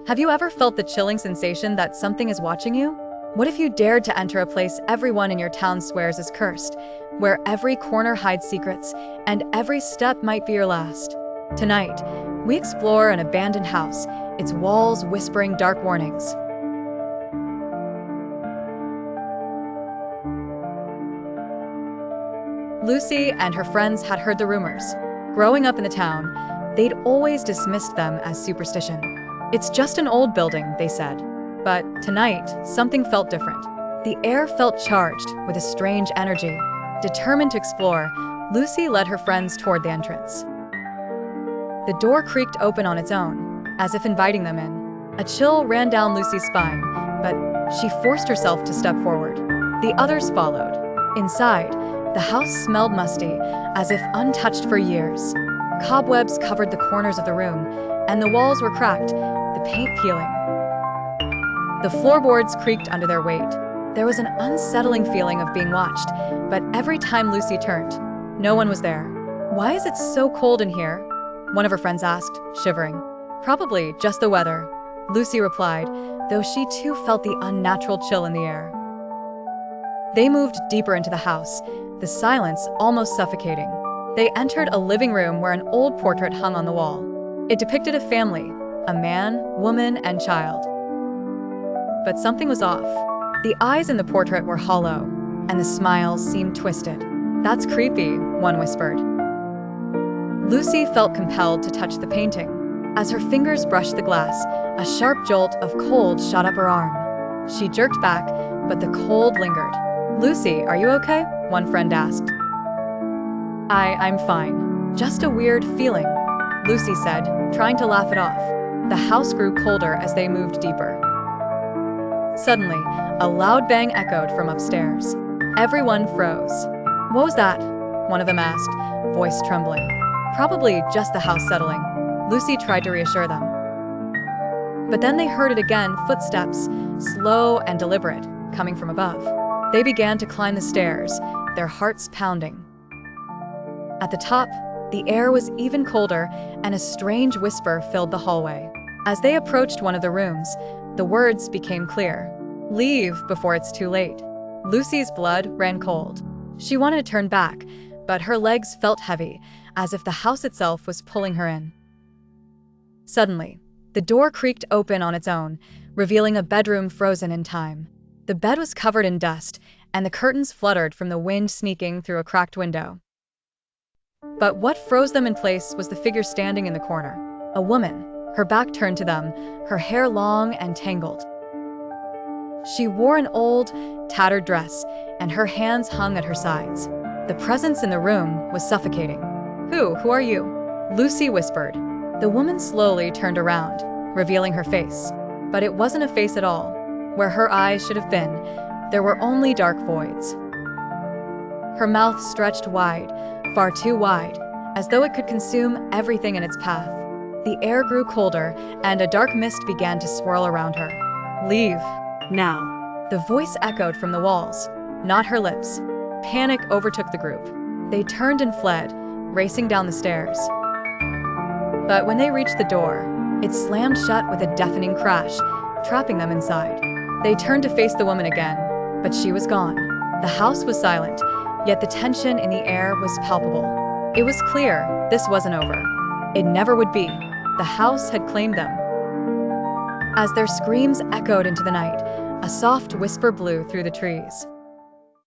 Have you ever felt the chilling sensation that something is watching you? What if you dared to enter a place everyone in your town swears is cursed, where every corner hides secrets, and every step might be your last? Tonight, we explore an abandoned house, its walls whispering dark warnings. Lucy and her friends had heard the rumors. Growing up in the town, they'd always dismissed them as superstition. It's just an old building, they said. But tonight, something felt different. The air felt charged with a strange energy. Determined to explore, Lucy led her friends toward the entrance. The door creaked open on its own, as if inviting them in. A chill ran down Lucy's spine, but she forced herself to step forward. The others followed. Inside, the house smelled musty, as if untouched for years. Cobwebs covered the corners of the room, and the walls were cracked, the paint peeling. The floorboards creaked under their weight. There was an unsettling feeling of being watched, but every time Lucy turned, no one was there. "Why is it so cold in here?" one of her friends asked, shivering. "Probably just the weather," Lucy replied, though she too felt the unnatural chill in the air. They moved deeper into the house, the silence almost suffocating. They entered a living room where an old portrait hung on the wall. It depicted a family, a man, woman, and child. But something was off. The eyes in the portrait were hollow, and the smile seemed twisted. "That's creepy," one whispered. Lucy felt compelled to touch the painting. As her fingers brushed the glass, a sharp jolt of cold shot up her arm. She jerked back, but the cold lingered. "Lucy, are you okay?" one friend asked. I'm fine. Just a weird feeling," Lucy said, trying to laugh it off. The house grew colder as they moved deeper. Suddenly, a loud bang echoed from upstairs. Everyone froze. "What was that?" one of them asked, voice trembling. "Probably just the house settling," Lucy tried to reassure them. But then they heard it again, footsteps, slow and deliberate, coming from above. They began to climb the stairs, their hearts pounding. At the top, the air was even colder, and a strange whisper filled the hallway. As they approached one of the rooms, the words became clear. "Leave before it's too late." Lucy's blood ran cold. She wanted to turn back, but her legs felt heavy, as if the house itself was pulling her in. Suddenly, the door creaked open on its own, revealing a bedroom frozen in time. The bed was covered in dust, and the curtains fluttered from the wind sneaking through a cracked window. But what froze them in place was the figure standing in the corner. A woman, her back turned to them, her hair long and tangled. She wore an old, tattered dress, and her hands hung at her sides. The presence in the room was suffocating. Who are you?" Lucy whispered. The woman slowly turned around, revealing her face. But it wasn't a face at all. Where her eyes should have been, there were only dark voids. Her mouth stretched wide, far too wide, as though it could consume everything in its path. The air grew colder, and a dark mist began to swirl around her. "Leave, now," the voice echoed from the walls, not her lips. Panic overtook the group. They turned and fled, racing down the stairs. But when they reached the door, it slammed shut with a deafening crash, trapping them inside. They turned to face the woman again, but she was gone. The house was silent, yet the tension in the air was palpable. It was clear this wasn't over. It never would be. The house had claimed them. As their screams echoed into the night, a soft whisper blew through the trees.